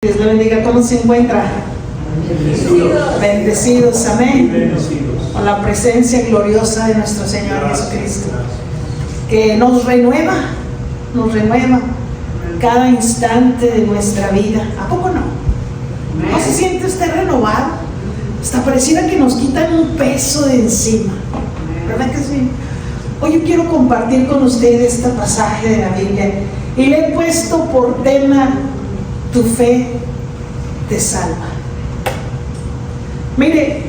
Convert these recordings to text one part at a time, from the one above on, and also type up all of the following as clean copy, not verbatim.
Dios le bendiga. ¿Cómo se encuentra? Bendecidos, amén. Bendecidos. Con la presencia gloriosa de nuestro Señor Jesucristo, que nos renueva cada instante de nuestra vida. ¿A poco no? ¿No se siente usted renovado? Hasta pareciera que nos quitan un peso de encima, ¿verdad que sí? Hoy yo quiero compartir con ustedes este pasaje de la Biblia y le he puesto por tema: tu fe te salva. Mire,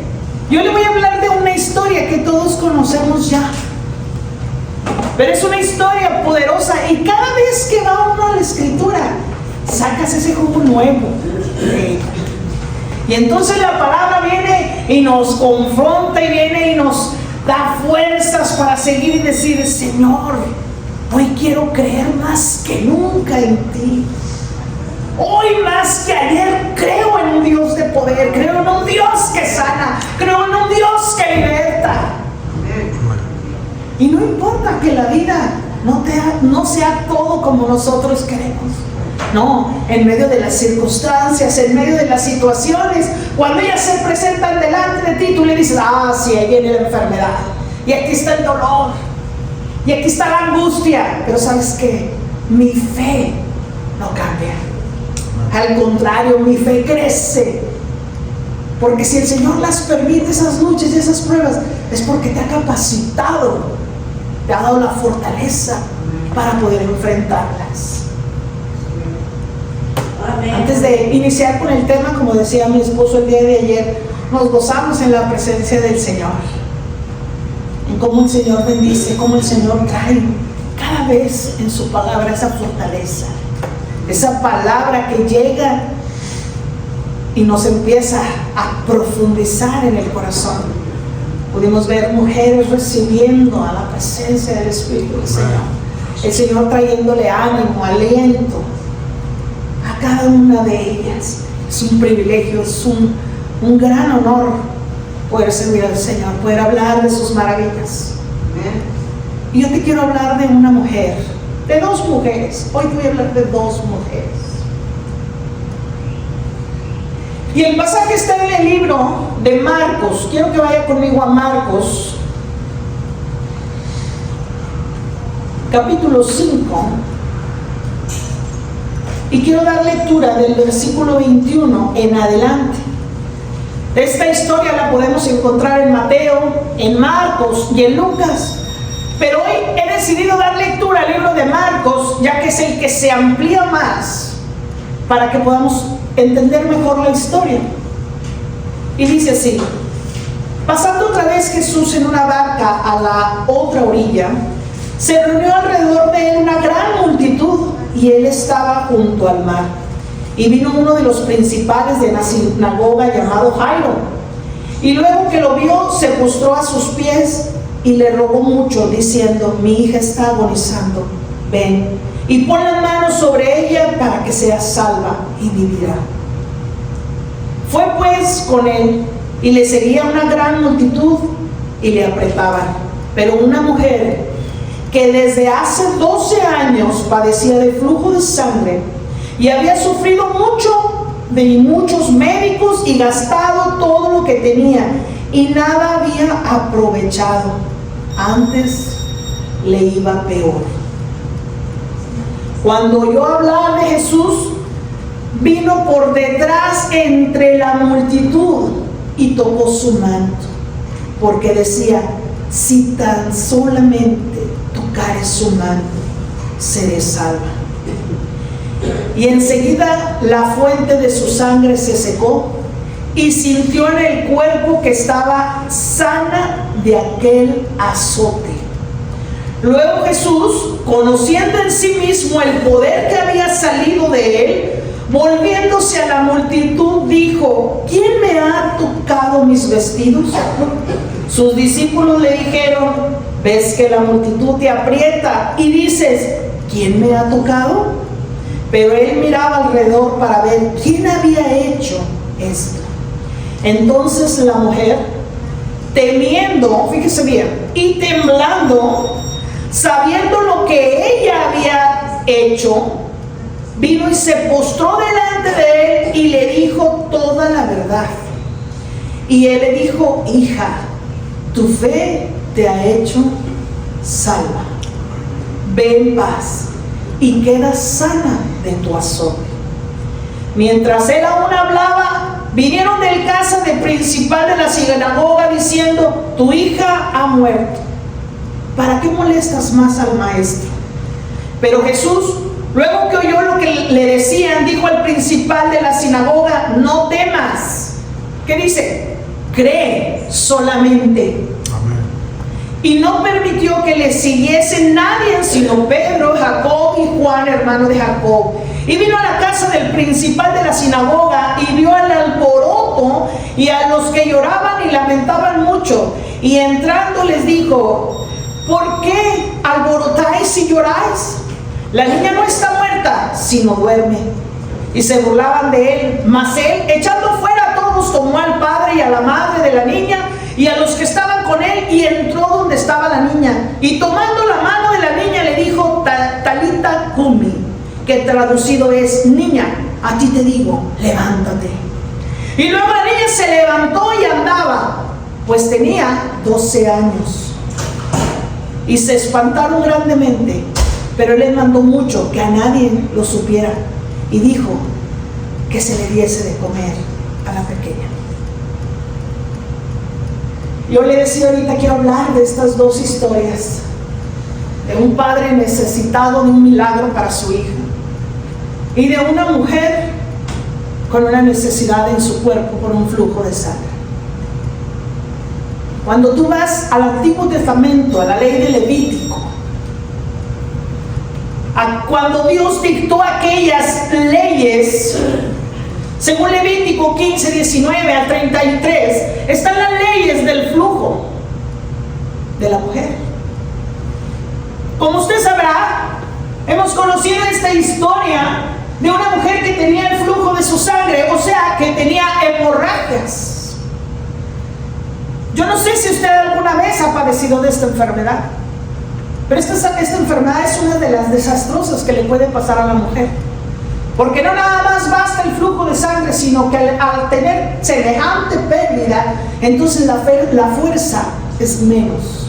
yo le voy a hablar de una historia que todos conocemos ya, pero es una historia poderosa, y cada vez que va uno a la escritura sacas ese jugo nuevo. Y entonces la palabra viene y nos confronta, y viene y nos da fuerzas para seguir y decir: Señor, hoy quiero creer más que nunca en ti. Hoy más que ayer creo en un Dios de poder, creo en un Dios que sana, creo en un Dios que liberta. Y no importa que la vida no sea todo como nosotros queremos. No, en medio de las circunstancias, en medio de las situaciones, cuando ellas se presentan delante de ti, tú le dices: sí, ahí viene la enfermedad, y aquí está el dolor, y aquí está la angustia. Pero ¿sabes qué? Mi fe no cambia. Al contrario, mi fe crece. Porque si el Señor las permite, esas luchas y esas pruebas, es porque te ha capacitado, te ha dado la fortaleza para poder enfrentarlas. Amén. Antes de iniciar con el tema, como decía mi esposo el día de ayer, nos gozamos en la presencia del Señor, en cómo el Señor bendice, cómo el Señor trae cada vez en su palabra esa fortaleza, esa palabra que llega y nos empieza a profundizar en el corazón. Pudimos ver mujeres recibiendo a la presencia del Espíritu del Señor, el Señor trayéndole ánimo, aliento a cada una de ellas. Es un privilegio, es un gran honor poder servir al Señor, poder hablar de sus maravillas. Y yo te quiero hablar de una mujer, de dos mujeres. Hoy te voy a hablar de dos mujeres. Y el pasaje está en el libro de Marcos. Quiero que vaya conmigo a Marcos, capítulo 5. Y quiero dar lectura del versículo 21 en adelante. Esta historia la podemos encontrar en Mateo, en Marcos y en Lucas. Pero hoy he decidido dar lectura al libro de Marcos, ya que es el que se amplía más para que podamos entender mejor la historia. Y dice así: pasando otra vez Jesús en una barca a la otra orilla, se reunió alrededor de él una gran multitud, y él estaba junto al mar. Y vino uno de los principales de la sinagoga, llamado Jairo, y luego que lo vio, se postró a sus pies y le rogó mucho, diciendo: mi hija está agonizando, ven y pon las manos sobre ella para que sea salva y vivirá. Fue pues con él, y le seguía una gran multitud y le apretaban. Pero una mujer que desde hace 12 años padecía de flujo de sangre, y había sufrido mucho de muchos médicos y gastado todo lo que tenía, y nada había aprovechado, antes le iba peor. Cuando oyó hablar de Jesús, vino por detrás entre la multitud y tocó su manto, porque decía: si tan solamente tocare su manto, seré salva. Y enseguida la fuente de su sangre se secó, y sintió en el cuerpo que estaba sana de aquel azote. Luego Jesús, conociendo en sí mismo el poder que había salido de él, volviéndose a la multitud, dijo: ¿quién me ha tocado mis vestidos? Sus discípulos le dijeron: ves que la multitud te aprieta y dices: ¿quién me ha tocado? Pero él miraba alrededor para ver quién había hecho esto. Entonces la mujer, temiendo, fíjese bien, y temblando, sabiendo lo que ella había hecho, vino y se postró delante de él y le dijo toda la verdad. Y él le dijo: hija, tu fe te ha hecho salva. Ve en paz y queda sana de tu azote. Mientras él aún hablaba, vinieron del casa del principal de la sinagoga diciendo: tu hija ha muerto. ¿Para qué molestas más al maestro? Pero Jesús, luego que oyó lo que le decían, dijo al principal de la sinagoga: no temas. ¿Qué dice? Cree solamente. Amén. Y no permitió que le siguiese nadie sino Pedro, Jacob y Juan, hermano de Jacob. Y vino a la casa del principal de la sinagoga y vio al alboroto y a los que lloraban y lamentaban mucho. Y entrando les dijo: ¿por qué alborotáis y lloráis? La niña no está muerta, sino duerme. Y se burlaban de él. Mas él, echando fuera a todos, tomó al padre y a la madre de la niña y a los que estaban con él, y entró donde estaba la niña. Y tomando la mano de la niña le dijo: Talita cumi, que traducido es: niña, a ti te digo, levántate. Y luego la niña se levantó y andaba, pues tenía 12 años. Y se espantaron grandemente, pero él les mandó mucho que a nadie lo supiera, y dijo que se le diese de comer a la pequeña. Yo le decía ahorita, quiero hablar de estas dos historias, de un padre necesitado de un milagro para su hija, y de una mujer con una necesidad en su cuerpo por un flujo de sangre. Cuando tú vas al Antiguo Testamento, a la ley de Levítico, cuando Dios dictó aquellas leyes, según Levítico 15, 19 al 33, están las leyes del flujo de la mujer. Como usted sabrá, hemos conocido esta historia de una mujer que tenía el flujo de su sangre, o sea, que tenía hemorragias. Yo no sé si usted alguna vez ha padecido de esta enfermedad, pero esta enfermedad es una de las desastrosas que le puede pasar a la mujer, porque no nada más basta el flujo de sangre, sino que al tener semejante pérdida, entonces la fuerza es menos.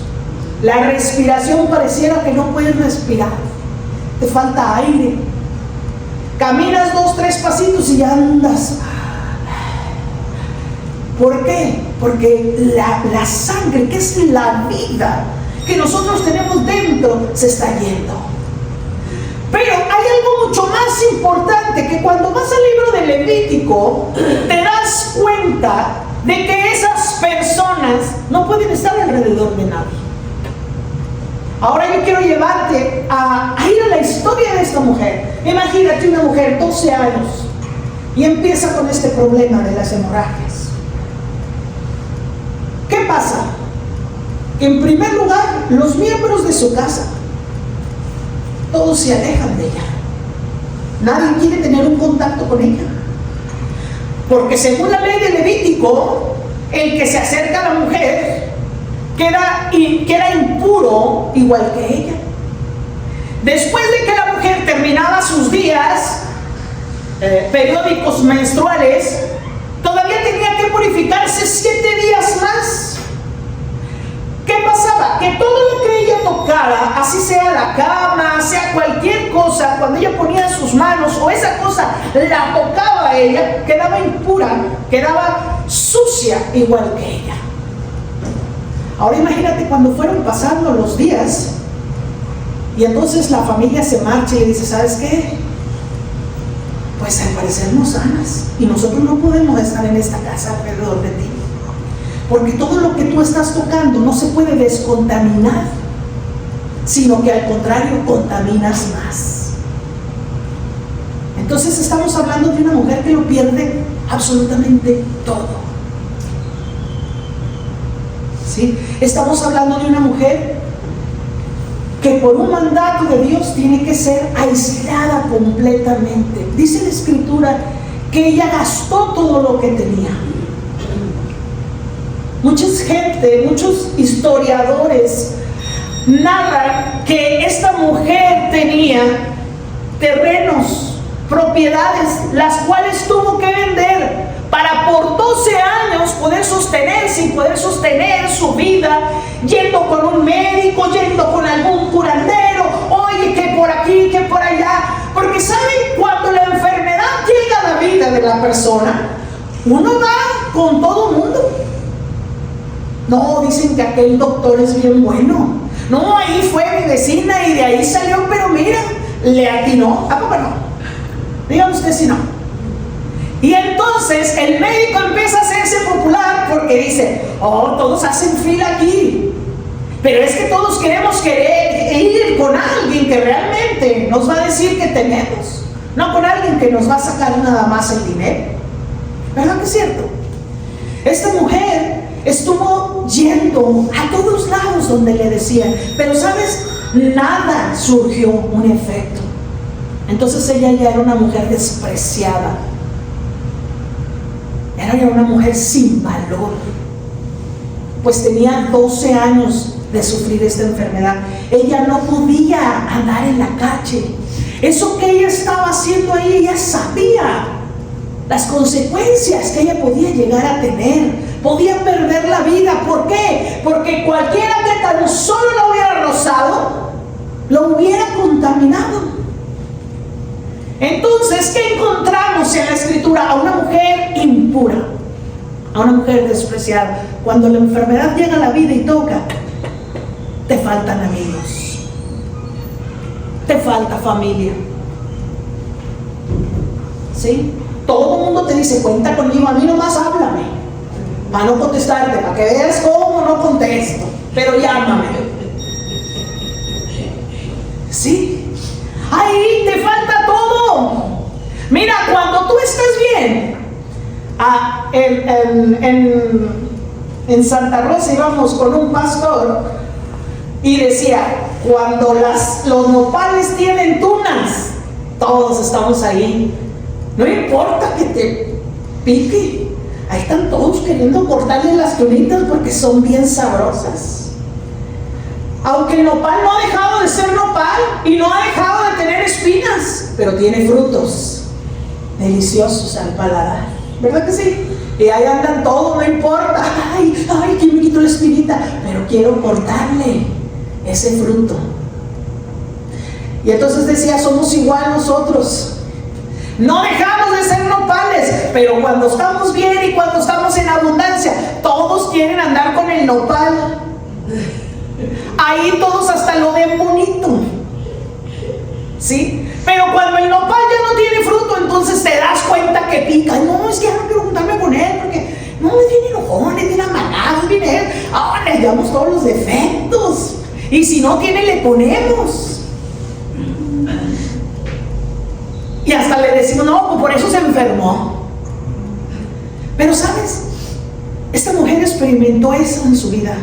La respiración pareciera que no puedes respirar, te falta aire. Caminas 2, 3 pasitos y ya andas. ¿Por qué? Porque la sangre, que es la vida que nosotros tenemos dentro, se está yendo. Pero hay algo mucho más importante, que cuando vas al libro de Levítico te das cuenta de que esas personas no pueden estar alrededor de nadie. Ahora yo quiero llevarte a ir a la historia de esta mujer. Imagínate una mujer, 12 años, y empieza con este problema de las hemorragias. ¿Qué pasa? En primer lugar, los miembros de su casa, todos se alejan de ella. Nadie quiere tener un contacto con ella, porque según la ley de Levítico, el que se acerca a la mujer queda impuro igual que ella. Después de que la mujer terminaba sus días periódicos menstruales, todavía tenía que purificarse 7 días más. ¿Qué pasaba? Que todo lo que ella tocara, así sea la cama, sea cualquier cosa, cuando ella ponía sus manos o esa cosa la tocaba a ella, quedaba impura, quedaba sucia igual que ella. Ahora imagínate cuando fueron pasando los días y entonces la familia se marcha y le dice: ¿sabes qué? Pues al parecer no sanas y nosotros no podemos estar en esta casa alrededor de ti, porque todo lo que tú estás tocando no se puede descontaminar, sino que al contrario contaminas más. Entonces estamos hablando de una mujer que lo pierde absolutamente todo. ¿Sí? Estamos hablando de una mujer que por un mandato de Dios tiene que ser aislada completamente. Dice la Escritura que ella gastó todo lo que tenía. Muchos historiadores narran que esta mujer tenía terrenos propiedades, las cuales tuvo que vender para por 12 años poder sostenerse y poder sostener su vida, yendo con un médico, yendo con algún curandero, oye, que por aquí, que por allá. Porque ¿saben? Cuando la enfermedad llega a la vida de la persona, uno va con todo mundo. No, dicen que aquel doctor es bien bueno. No, ahí fue mi vecina y de ahí salió, pero mira, le atinó. ¿A poco no? Dígame usted si no. Y entonces el médico empieza a hacerse popular porque dice, oh, todos hacen fila aquí. Pero es que todos queremos ir con alguien que realmente nos va a decir que tenemos. No con alguien que nos va a sacar nada más el dinero. ¿Verdad que es cierto? Esta mujer estuvo yendo a todos lados donde le decían, pero ¿sabes? Nada surgió un efecto. Entonces ella ya era una mujer despreciada. Era ya una mujer sin valor. Pues tenía 12 años de sufrir esta enfermedad. Ella no podía andar en la calle. Eso que ella estaba haciendo ahí, ella sabía las consecuencias que ella podía llegar a tener. Podía perder la vida. ¿Por qué? Porque cualquiera que tan solo lo hubiera rozado, lo hubiera contaminado. Entonces, ¿qué encontramos en la Escritura? A una mujer impura, a una mujer despreciada. Cuando la enfermedad llega a la vida y toca, te faltan amigos, te falta familia. ¿Sí? Todo el mundo te dice, cuenta conmigo, a mí nomás háblame, para no contestarte, para que veas cómo no contesto, pero llámame. ¿Sí? Ahí te falta todo. Mira, cuando tú estás bien, en Santa Rosa íbamos con un pastor y decía, cuando los nopales tienen tunas, todos estamos ahí. No importa que te pique, ahí están todos queriendo cortarle las tunitas porque son bien sabrosas. Aunque el nopal no ha dejado de ser nopal y no ha dejado de tener espinas, pero tiene frutos deliciosos al paladar, ¿verdad que sí? Y ahí andan todos, no importa, ay, ¿quién me quitó la espinita? Pero quiero cortarle ese fruto. Y entonces decía, somos igual nosotros. No dejamos de ser nopales, pero cuando estamos bien y cuando estamos en abundancia, todos quieren andar con el nopal. Ahí todos hasta lo ven bonito, ¿sí? Pero cuando el nopal ya no tiene fruto, entonces te das cuenta que pica. No, es que ya no quiero juntarme con él porque no, es bien enojón, es bien amargado, es bien él. Ahora le damos todos los defectos. Y si no tiene, le ponemos. Y hasta le decimos, no, pues por eso se enfermó. Pero ¿sabes? Esta mujer experimentó eso en su vida.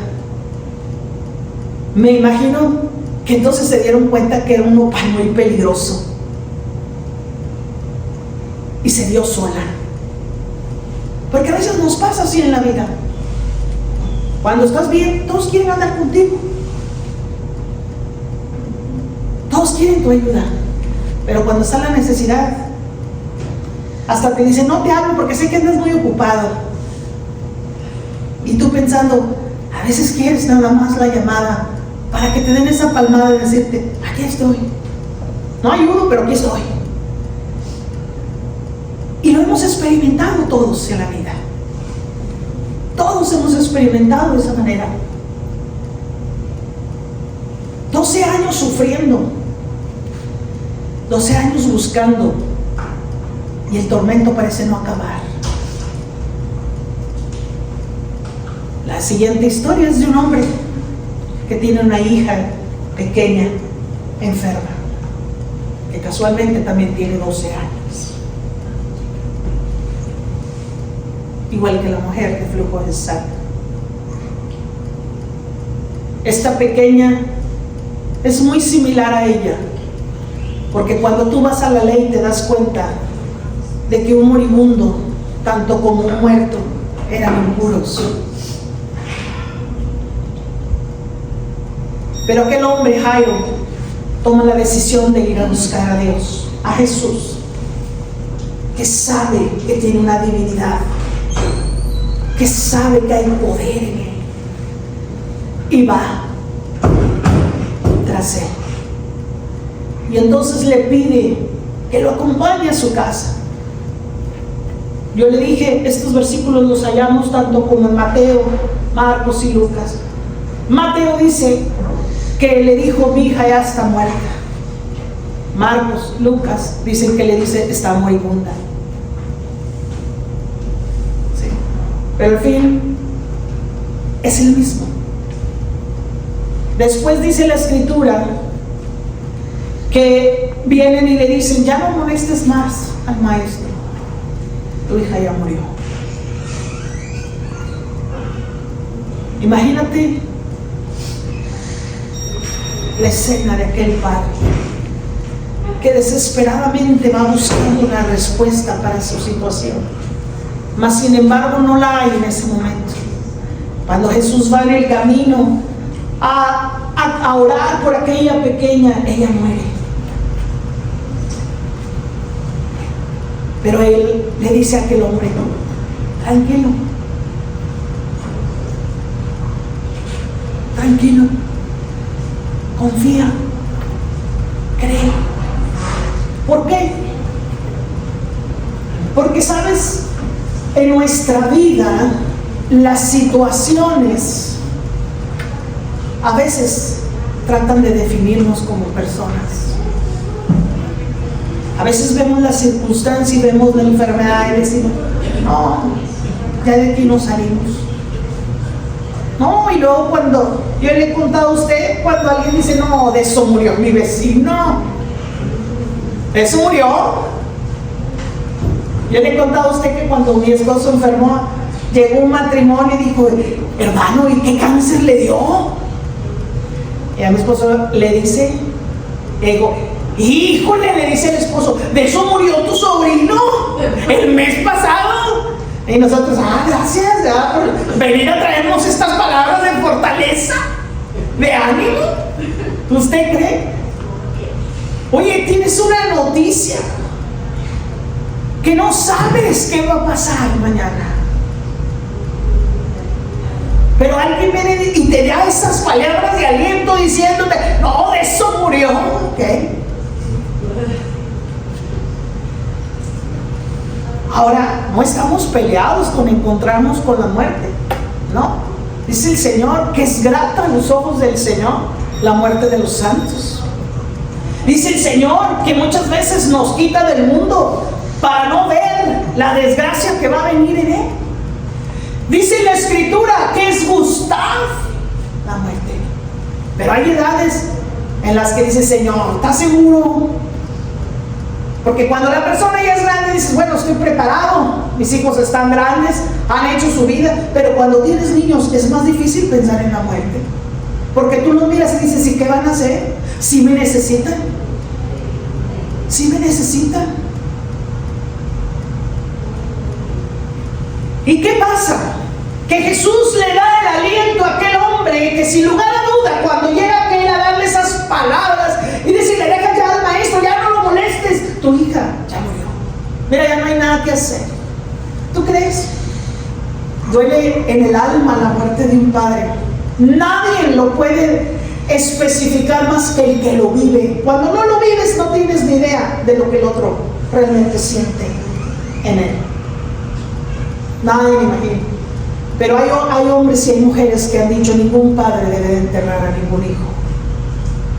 Me imagino que entonces se dieron cuenta que era un nopal muy peligroso. Y se dio sola. Porque a veces nos pasa así en la vida. Cuando estás bien, todos quieren andar contigo. Todos quieren tu ayuda. Pero cuando está la necesidad, hasta te dicen, no te hablo porque sé que andas muy ocupado. Y tú pensando, a veces quieres nada más la llamada para que te den esa palmada de decirte, aquí estoy. No ayudo, pero aquí estoy. Y lo hemos experimentado todos en la vida. Todos hemos experimentado de esa manera. 12 años sufriendo. 12 años buscando. Y el tormento parece no acabar. La siguiente historia es de un hombre que tiene una hija pequeña, enferma, que casualmente también tiene 12 años. Igual que la mujer de flujo de sangre. Esta pequeña es muy similar a ella, porque cuando tú vas a la ley te das cuenta de que un moribundo, tanto como un muerto, eran impuros. Pero aquel hombre, Jairo, toma la decisión de ir a buscar a Dios, a Jesús. que sabe que tiene una divinidad, que sabe que hay poder en él, y va tras él. Y entonces le pide que lo acompañe a su casa. Yo le dije, estos versículos los hallamos tanto como en Mateo, Marcos y Lucas. Mateo dice que le dijo: mi hija ya está muerta. Marcos, Lucas dicen que le dice: está moribunda. Sí. Pero el fin es el mismo. Después dice la Escritura que vienen y le dicen: ya no molestes más al maestro, tu hija ya murió. Imagínate la escena de aquel padre que desesperadamente va buscando una respuesta para su situación, mas sin embargo no la hay en ese momento. Cuando Jesús va en el camino a orar por aquella pequeña, ella muere. Pero él le dice a aquel hombre: no, tranquilo, tranquilo, confía, cree. ¿Por qué? Porque, ¿sabes? En nuestra vida las situaciones a veces tratan de definirnos como personas. A veces vemos la circunstancia y vemos la enfermedad y decimos: no, ya de aquí no salimos. No, y luego cuando yo le he contado a usted, cuando alguien dice: no, de eso murió mi vecino, de eso murió. Yo le he contado a usted que cuando mi esposo enfermó, llegó un matrimonio y dijo: hermano, ¿y qué cáncer le dio? Y a mi esposo le dice: híjole, le dice el esposo, de eso murió tu sobrino el mes pasado. Y nosotros: gracias por venir a traernos estas palabras de fortaleza, de ánimo. ¿Usted cree? Oye, tienes una noticia que no sabes qué va a pasar mañana, pero alguien viene y te da esas palabras de aliento diciéndote: no, de eso murió. ¿Okay? Ahora, no estamos peleados con encontrarnos con la muerte, ¿no? Dice el Señor que es grata a los ojos del Señor la muerte de los santos. Dice el Señor que muchas veces nos quita del mundo para no ver la desgracia que va a venir en él. Dice la Escritura que es gustar la muerte. Pero hay edades en las que dice: Señor, ¿estás seguro? Porque cuando la persona ya es grande, dices: bueno, estoy preparado, mis hijos están grandes, han hecho su vida. Pero cuando tienes niños es más difícil pensar en la muerte, porque tú los miras y dices: ¿y qué van a hacer? ¿Sí me necesitan? ¿Sí me necesitan? ¿Y qué pasa? Que Jesús le da el aliento a aquel hombre que, sin lugar a duda, cuando llega aquel a darle esas palabras y decirle: deja ya al maestro, ya no lo molestes, tu hija ya murió, mira, ya no hay nada que hacer. ¿Tú crees? Duele en el alma la muerte de un padre. Nadie lo puede especificar más que el que lo vive. Cuando no lo vives, no tienes ni idea de lo que el otro realmente siente en él. Nadie me imagina. Pero hay hombres y hay mujeres que han dicho: ningún padre debe de enterrar a ningún hijo,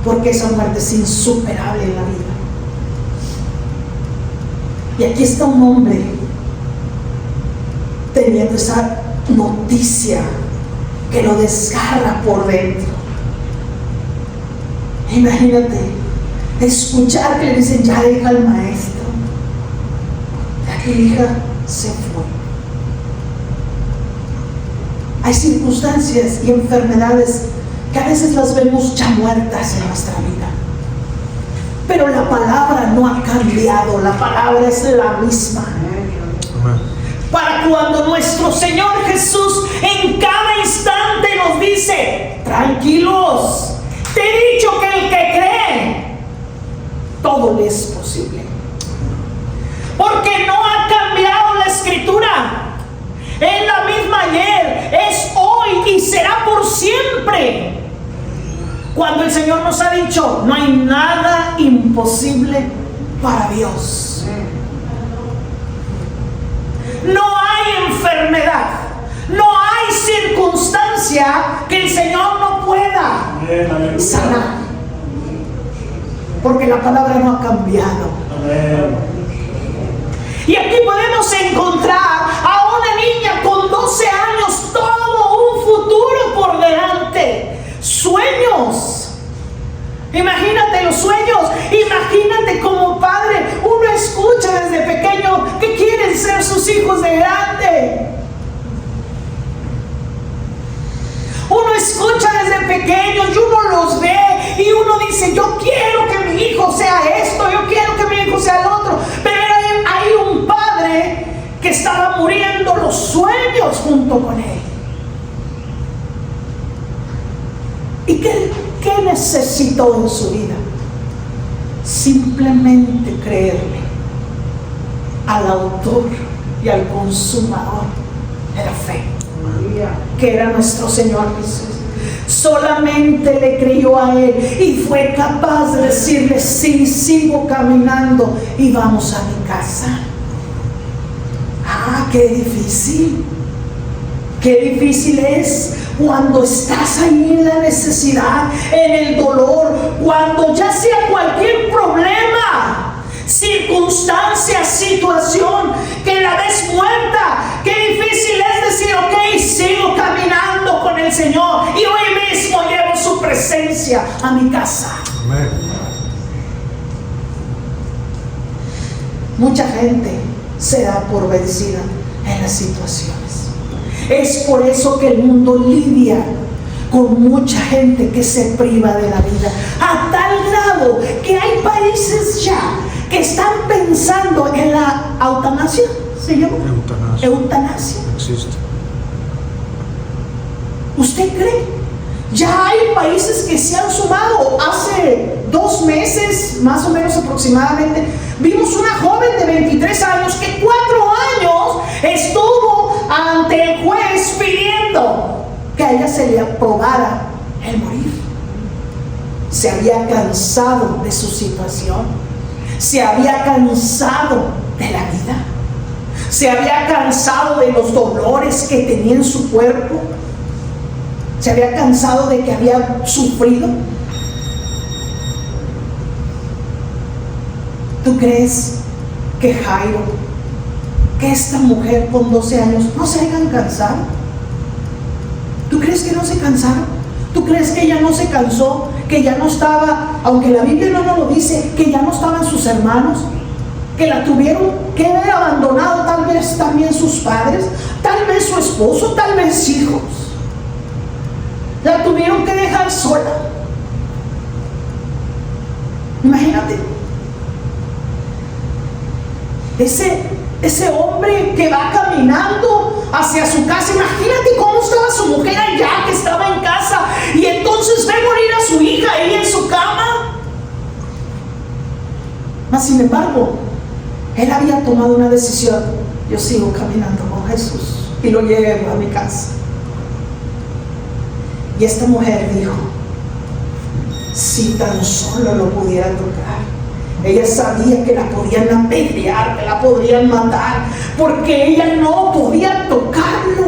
porque esa muerte es insuperable en la vida. Y aquí está un hombre teniendo esa noticia que lo desgarra por dentro. Imagínate escuchar que le dicen: ya deja al maestro, ya que hija se fue. Hay circunstancias y enfermedades que a veces las vemos ya muertas en nuestra vida, pero la palabra no ha cambiado, la palabra es la misma. Para cuando nuestro Señor Jesús en cada instante nos dice: tranquilos, te he dicho que el que cree, todo le es posible. porque no ha cambiado la Escritura. Es la misma ayer, es hoy y será por siempre. Cuando el Señor nos ha dicho, no hay nada imposible para Dios. No hay enfermedad, no hay circunstancia que el Señor no pueda sanar, porque la palabra no ha cambiado. Y aquí podemos encontrar a una niña con 12 años, todo un futuro por delante. Sueños. Imagínate los sueños. Imagínate como padre, uno escucha desde pequeño que quieren ser sus hijos de grande. Uno escucha desde pequeño y uno los ve y uno dice, yo quiero que mi hijo sea esto, yo quiero que mi hijo sea el otro. Pero hay un padre que estaba muriendo los sueños junto con él. ¿Y qué necesitó en su vida? Simplemente creerle al autor y al consumador de la fe, que era nuestro Señor Jesús. Solamente le creyó a Él y fue capaz de decirle, sí, sigo caminando y vamos a mi casa. Qué difícil. Qué difícil es cuando estás ahí en la necesidad, en el dolor, cuando ya sea cualquier problema, circunstancia, situación, que la ves muerta. Qué difícil es decir, ok, sigo caminando con el Señor y hoy mismo llevo su presencia a mi casa. Amén. Mucha gente se da por vencida en las situaciones. Es por eso que el mundo lidia con mucha gente que se priva de la vida, a tal grado que hay países ya que están pensando en la eutanasia. ¿Se llama? Eutanasia. Existe. ¿Usted cree? Ya hay países que se han sumado. Hace 2 meses, más o menos aproximadamente, vimos una joven de 23 años que 4 años estuvo ante el juez pidiendo que a ella se le aprobara el morir. Se había cansado de su situación, se había cansado de la vida, se había cansado de los dolores que tenía en su cuerpo, se había cansado de que había sufrido. ¿Tú crees que Jairo, que esta mujer con 12 años no se hayan cansado? ¿Tú crees que no se cansaron? ¿Tú crees que ella no se cansó? Que ya no estaba, aunque la Biblia no nos lo dice, que ya no estaban sus hermanos, que la tuvieron que haber abandonado tal vez también sus padres, tal vez su esposo, tal vez hijos. La tuvieron que dejar sola. Imagínate. Ese hombre que va caminando hacia su casa, imagínate cómo estaba su mujer allá, que estaba en casa, y entonces ve morir a su hija ahí en su cama. Mas sin embargo, él había tomado una decisión: yo sigo caminando con Jesús y lo llevo a mi casa. Y esta mujer dijo: si tan solo lo pudiera tocar. Ella sabía que la podían apedrear, que la podrían matar, porque ella no podía tocarlo.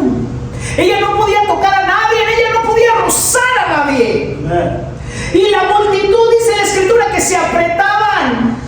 Ella no podía tocar a nadie, ella no podía rozar a nadie. Y la multitud, dice la Escritura, que se apretaban.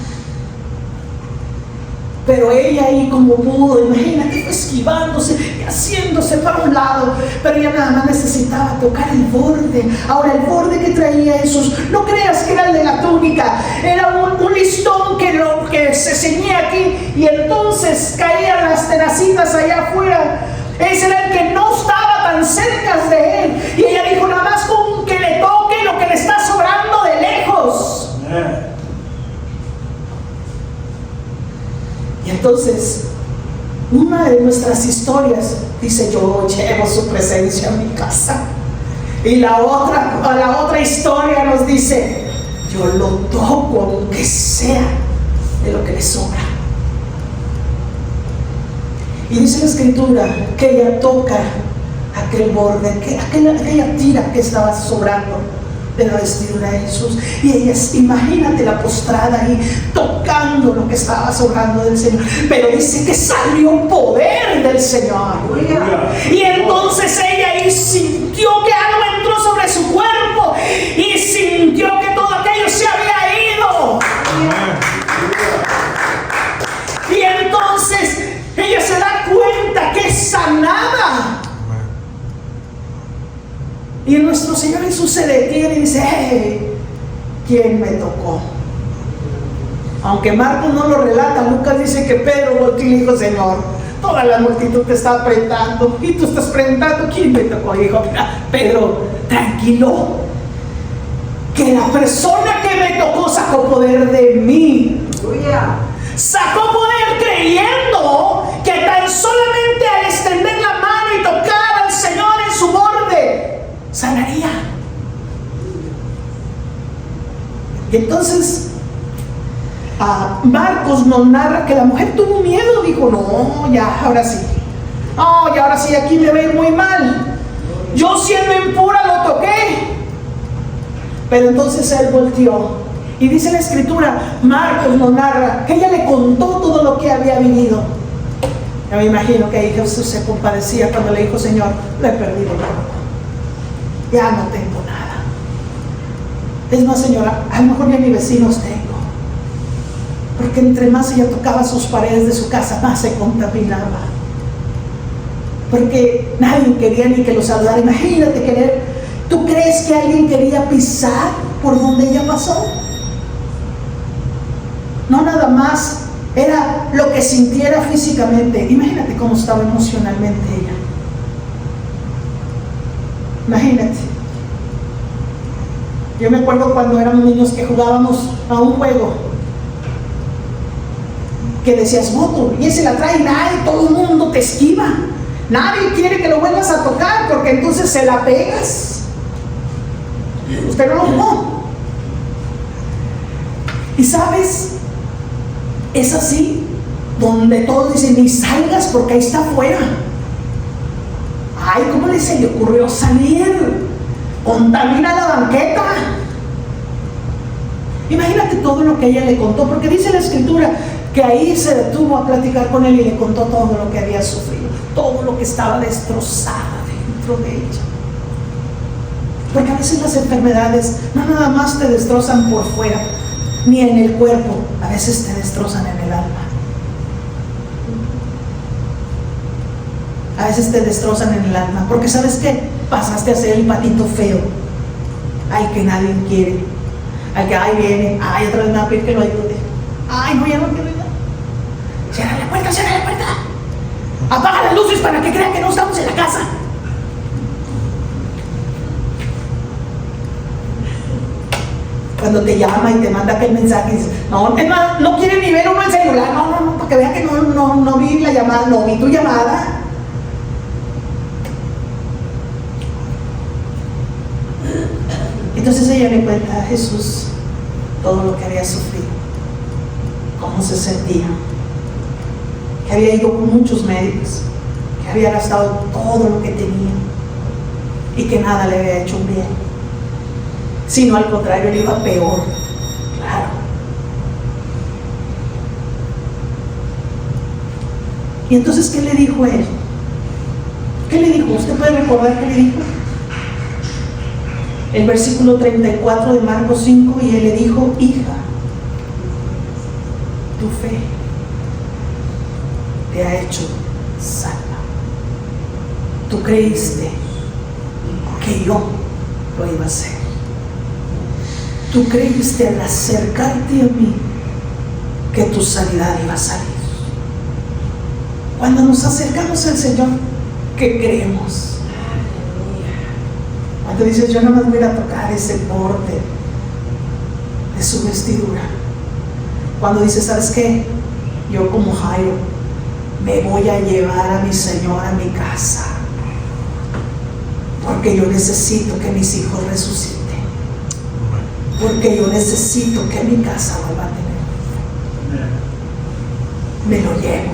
Pero ella ahí como pudo, imagínate, esquivándose y haciéndose para un lado, pero ella nada más necesitaba tocar el borde. Ahora el borde que traía Jesús, no creas que era el de la túnica, era un listón que se ceñía aquí y entonces caían las tenacitas allá afuera. Ese era el que no estaba tan cerca de él, y ella dijo: nada más con que le toque lo que le está sobrando de lejos. Y entonces, una de nuestras historias dice: yo llevo su presencia a mi casa. Y la otra historia nos dice: yo lo toco aunque sea de lo que le sobra. Y dice la escritura que ella toca aquel borde, aquella tira que estaba sobrando de la vestidura de Jesús. Y ella, imagínate la postrada ahí, tocando lo que estaba sobrando del Señor. Pero dice que salió poder del Señor. Y entonces ella ahí sintió que algo entró sobre su cuerpo y sintió que todo aquello se había ido. Y entonces ella se da cuenta que es sanada. Y nuestro Señor Jesús se detiene y dice: hey, ¿quién me tocó? Aunque Marcos no lo relata, Lucas dice que Pedro volteó y le dijo: Señor, toda la multitud te está apretando y tú estás preguntando ¿quién me tocó? Y dijo: Pedro, tranquilo, que la persona que me tocó sacó poder de mí. Sacó poder creyendo que tan solamente al extender la mano y tocar al Señor en su borde sanaría. Y entonces Marcos nos narra que la mujer tuvo miedo. Dijo: no, ya, ahora sí. No, y ahora sí, aquí me va a ir muy mal. Yo siendo impura lo toqué. Pero entonces él volteó. Y dice la escritura, Marcos nos narra que ella le contó todo lo que había vivido. Yo me imagino que ahí Jesús se compadecía cuando le dijo: Señor, lo he perdido todo. Ya no tengo nada. Es más, señora, a lo mejor ya ni vecinos tengo. Porque entre más ella tocaba sus paredes de su casa, más se contaminaba. Porque nadie quería ni que lo saludara. Imagínate querer. ¿Tú crees que alguien quería pisar por donde ella pasó? No, nada más. Era lo que sintiera físicamente. Imagínate cómo estaba emocionalmente ella. Imagínate. Yo me acuerdo cuando éramos niños que jugábamos a un juego que decías voto y ese la trae nadie, todo el mundo te esquiva. Nadie quiere que lo vuelvas a tocar porque entonces se la pegas. Usted no lo jugó. Y sabes, es así, donde todos dicen: ni salgas porque ahí está afuera. Ay, ¿cómo se le ocurrió salir? Contamina la banqueta. Imagínate todo lo que ella le contó, porque dice la escritura que ahí se detuvo a platicar con él y le contó todo lo que había sufrido, todo lo que estaba destrozada dentro de ella. Porque a veces las enfermedades no nada más te destrozan por fuera, ni en el cuerpo, a veces te destrozan en el alma. A veces te destrozan en el alma, porque ¿sabes qué? Pasaste a ser el patito feo, al que nadie quiere, al que ay viene, ay otra vez me va a pedir que lo ayude, ay no, ya no quiero ayudar. Cierra la puerta, apaga las luces para que crean que no estamos en la casa. Cuando te llama y te manda aquel mensaje y dices: no, no quiere ni ver uno el celular, no, para que vea que no vi la llamada, no vi tu llamada. Entonces ella le cuenta a Jesús todo lo que había sufrido, cómo se sentía, que había ido con muchos médicos, que había gastado todo lo que tenía y que nada le había hecho bien, sino al contrario, le iba peor. Claro. Y entonces, ¿qué le dijo él? ¿Qué le dijo? ¿Usted puede recordar qué le dijo? El versículo 34 de Marcos 5, y él le dijo: hija, tu fe te ha hecho salva. Tú creíste que yo lo iba a hacer. Tú creíste al acercarte a mí que tu sanidad iba a salir. Cuando nos acercamos al Señor, ¿qué creemos? Cuando dices: yo nada más voy a tocar ese borde de su vestidura. Cuando dices: ¿sabes qué? Yo como Jairo me voy a llevar a mi Señor a mi casa, porque yo necesito que mis hijos resuciten, porque yo necesito que mi casa vuelva a tener. Me lo llevo.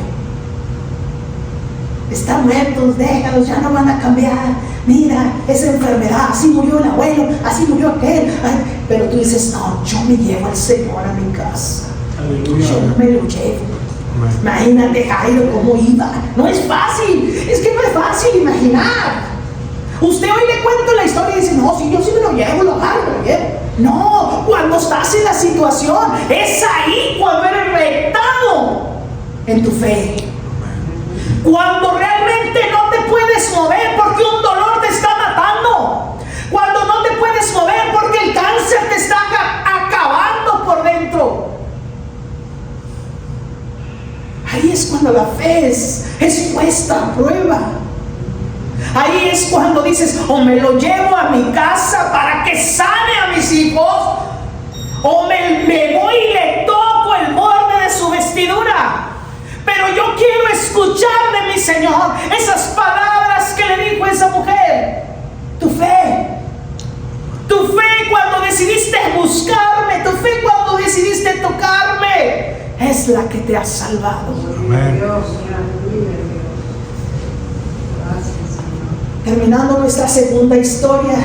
están muertos, déjalos, ya no van a cambiar. Mira, esa enfermedad, así murió el abuelo, así murió aquel. Ay, pero tú dices, no, yo me llevo al Señor a mi casa. Aleluya. Yo no me lo llevo. Amén. Imagínate Jairo cómo iba. No es fácil, es que no es fácil imaginar. Usted hoy le cuento la historia y dice, no, si yo sí me lo llevo, lo agarro, me lo llevo. No, cuando estás en la situación, es ahí cuando eres retado en tu fe. Cuando realmente no te puedes mover porque un dolor te está matando. Cuando no te puedes mover porque el cáncer te está acabando por dentro. Ahí es cuando la fe es puesta a prueba. Ahí es cuando dices, o me lo llevo a mi casa para que sane a mis hijos, o me voy y le toco el borde de su vestidura. Pero yo quiero escuchar de mi Señor esas palabras que le dijo esa mujer. Tu fe cuando decidiste buscarme, tu fe cuando decidiste tocarme, es la que te ha salvado. Amén. Terminando nuestra segunda historia,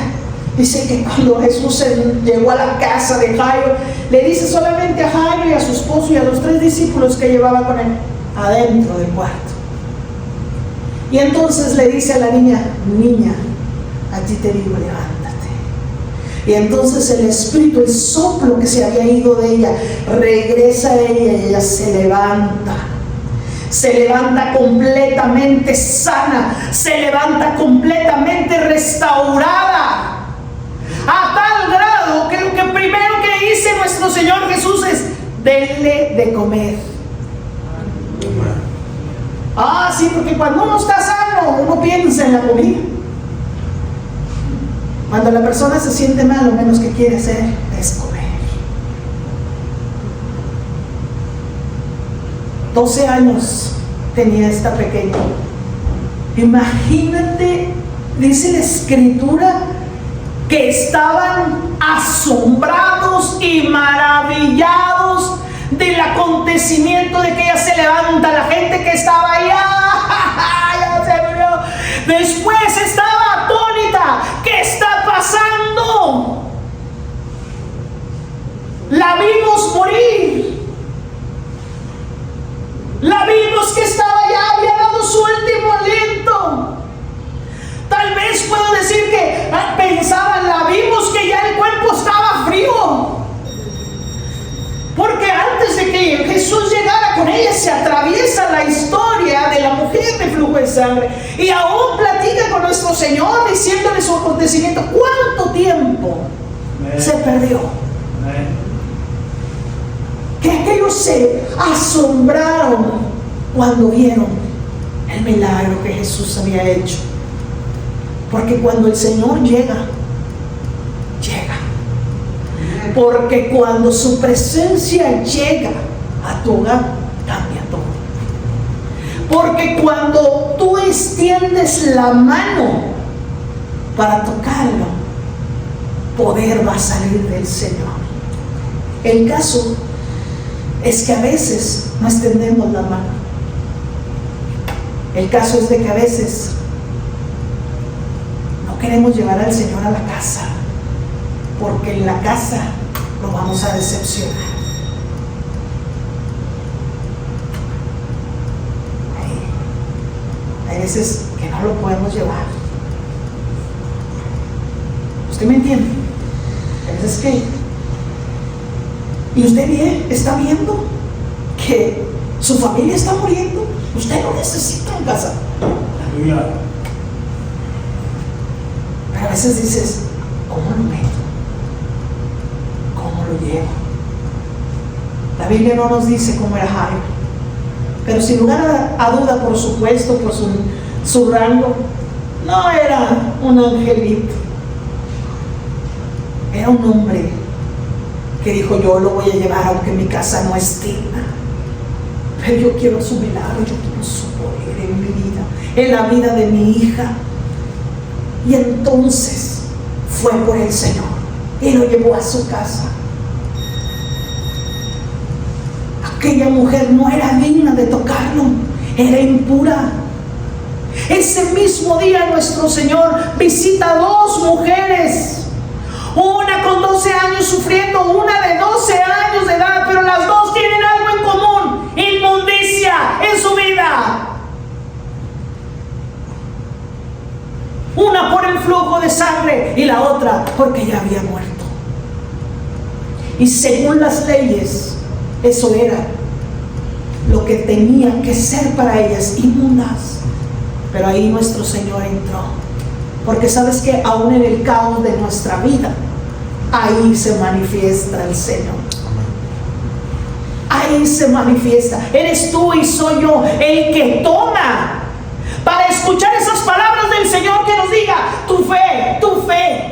dice que cuando Jesús llegó a la casa de Jairo, le dice solamente a Jairo y a su esposo y a los 3 discípulos que llevaba con él adentro del cuarto. Y entonces le dice a la niña, a ti te digo, levántate. Y entonces el espíritu, el soplo que se había ido de ella, regresa a ella y ella se levanta completamente sana, se levanta completamente restaurada, a tal grado que lo que primero que dice nuestro Señor Jesús es, denle de comer. Sí, porque cuando uno está sano, uno piensa en la comida. Cuando la persona se siente mal, lo menos que quiere hacer es comer. 12 años tenía esta pequeña. Imagínate, dice la Escritura, que estaban asombrados y maravillados del acontecimiento de que ella se levanta. La gente que estaba ahí, ya se murió. Después estaba atónita. ¿Qué está pasando? La vimos morir. La vimos que estaba ya, había dado su último aliento. Tal vez puedo decir que pensaban, la vimos que ya el cuerpo estaba frío. Porque antes de que Jesús llegara con ella, se atraviesa la historia de la mujer de flujo de sangre. Y aún platica con nuestro Señor diciéndole su acontecimiento. ¿Cuánto tiempo se perdió? Que aquellos se asombraron cuando vieron el milagro que Jesús había hecho. Porque cuando el Señor llega. Porque cuando su presencia llega a tu hogar, cambia todo. Porque cuando tú extiendes la mano para tocarlo, poder va a salir del Señor. El caso es que a veces no extendemos la mano. El caso es de que a veces no queremos llevar al Señor a la casa, porque en la casa lo vamos a decepcionar. Hay veces que no lo podemos llevar. ¿Usted me entiende? Hay veces que... Y usted está viendo que su familia está muriendo. Usted lo necesita en casa. Pero a veces dices, ¿cómo lo meto? ¿Cómo lo llevo? La Biblia no nos dice cómo era Jairo, pero sin lugar a duda, por su puesto, por su rango, no era un angelito. Era un hombre que dijo, yo lo voy a llevar aunque mi casa no es digna, pero yo quiero su milagro, yo quiero su poder en mi vida, en la vida de mi hija. Y entonces fue por el Señor y lo llevó a su casa. Aquella mujer no era digna de tocarlo, era impura. Ese mismo día nuestro Señor visita a 2 mujeres, una con 12 años sufriendo, una de 12 años de edad, pero las 2 tienen algo en común: inmundicia en su vida. Una por el flujo de sangre y la otra porque ya había muerto. Y según las leyes, eso era lo que tenía que ser para ellas, inmundas. Pero ahí nuestro Señor entró, porque sabes que aún en el caos de nuestra vida, ahí se manifiesta el Señor. Ahí se manifiesta. Eres tú y soy yo el que toma para escuchar esas palabras del Señor que nos diga: tu fe, tu fe.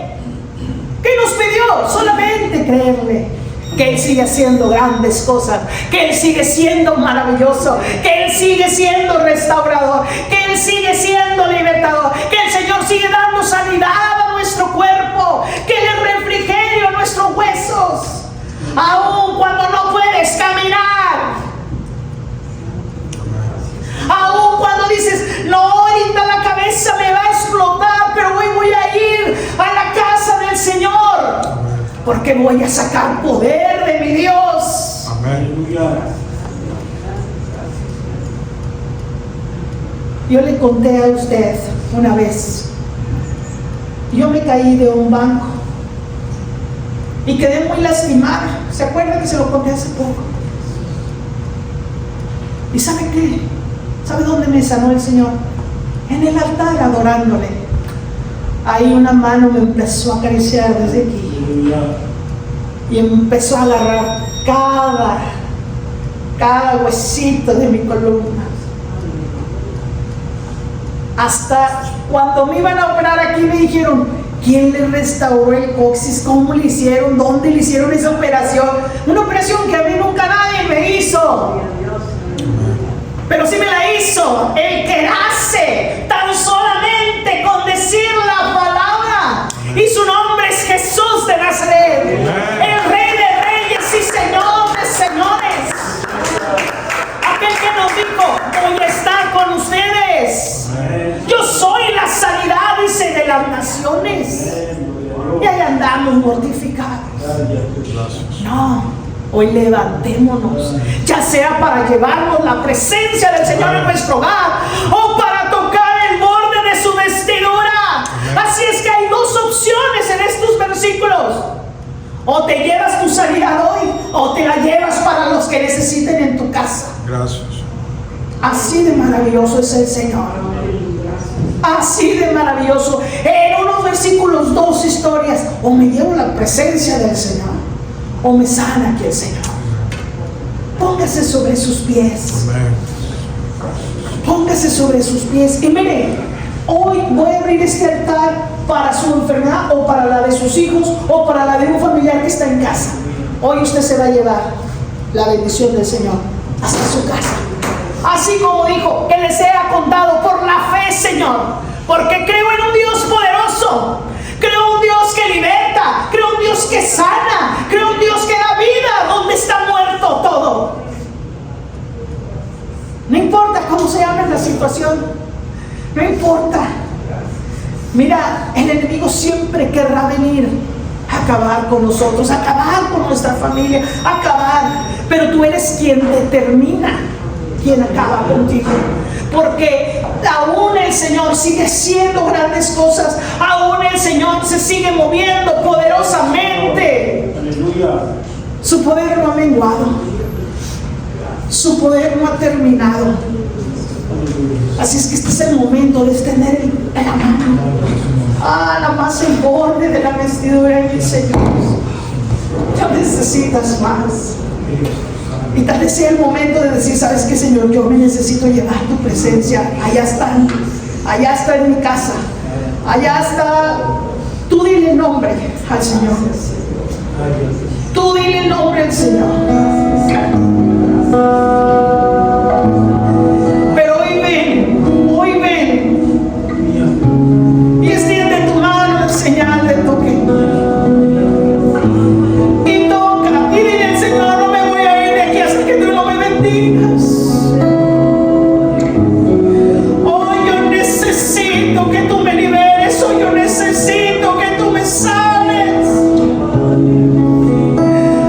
¿Qué nos pidió? Solamente creerle que Él sigue haciendo grandes cosas, que Él sigue siendo maravilloso, que Él sigue siendo restaurador, que Él sigue siendo libertador, que el Señor sigue dando sanidad a nuestro cuerpo, que Él es refrigerio a nuestros huesos, aun cuando no puedes caminar, aun cuando dices: no, ahorita la cabeza me va a explotar, pero hoy voy a ir a la casa del Señor, porque voy a sacar poder de mi Dios. Amén. Yo le conté a usted una vez, yo me caí de un banco y quedé muy lastimada. ¿Se acuerda que se lo conté hace poco? ¿Y sabe qué? ¿Sabe dónde me sanó el Señor? En el altar, adorándole. Ahí una mano me empezó a acariciar desde aquí y empezó a agarrar cada huesito de mi columna. Hasta cuando me iban a operar aquí me dijeron: ¿quién le restauró el coxis? ¿Cómo le hicieron? ¿Dónde le hicieron esa operación? Una operación que a mí nunca nadie me hizo, pero sí me la hizo el que nace tan solamente con decir la palabra, y su nombre es Jesús de Nazaret, el Rey de Reyes y Señor de Señores, aquel que nos dijo: voy a estar con ustedes, yo soy la sanidad, dice, de las naciones. Y ahí andamos mortificados. No, hoy levantémonos, ya sea para llevarnos la presencia del Señor en nuestro hogar o para tocar el borde de su vestidura. Así es que hay 2 opciones en estos versículos: o te llevas tu sanidad hoy, o te la llevas para los que necesiten en tu casa. Gracias. Así de maravilloso es el Señor, así de maravilloso. En unos versículos, 2 historias: o me llevo la presencia del Señor, o me sana aquí el Señor. Póngase sobre sus pies. Póngase sobre sus pies. Y mire, hoy voy a abrir este altar para su enfermedad, o para la de sus hijos, o para la de un familiar que está en casa. Hoy usted se va a llevar la bendición del Señor hasta su casa. Así como dijo, que les sea contado por la fe, Señor, porque creo en un Dios poderoso, creo en un Dios que liberta, creo en un Dios que sana, creo en un Dios que da vida donde está muerto todo. No importa cómo se llame la situación, no importa. Mira, el enemigo siempre querrá venir a acabar con nosotros, a acabar con nuestra familia, a acabar, pero tú eres quien determina quién acaba contigo, porque aún el Señor sigue haciendo grandes cosas, aún el Señor se sigue moviendo poderosamente. Aleluya. Su poder no ha menguado, su poder no ha terminado. Así es que este es el momento de extender la mano, la más el borde de la vestidura y el Señor: ya necesitas más. Y tal vez sea el momento de decir: ¿sabes qué, Señor? Yo me necesito llevar tu presencia. Allá está en mi casa, allá está. Tú dile el nombre al Señor, tú dile el nombre al Señor. Pero hoy ven y extiende tu mano en señal de toque. Y toca, y dile al Señor: no me voy a ir de aquí hasta que tú no me bendigas. Oh, yo necesito necesito que tú me liberes, hoy yo necesito que tú me sanes.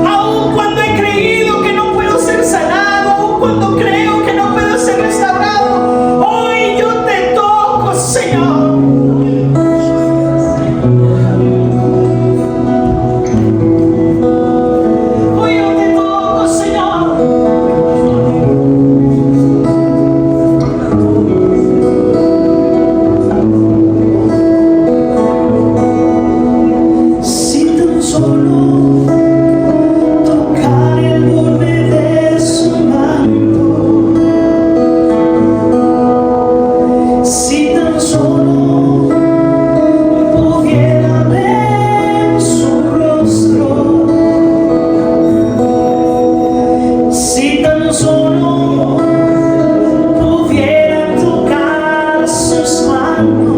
Aun cuando he creído que no puedo ser sanado, aun cuando creo que no puedo ser restaurado, hoy yo te toco, Señor. Hoy yo te toco, Señor. Si tan solo tocar el borde de su manto, si tan solo pudiera ver su rostro, si tan solo pudiera tocar sus manos,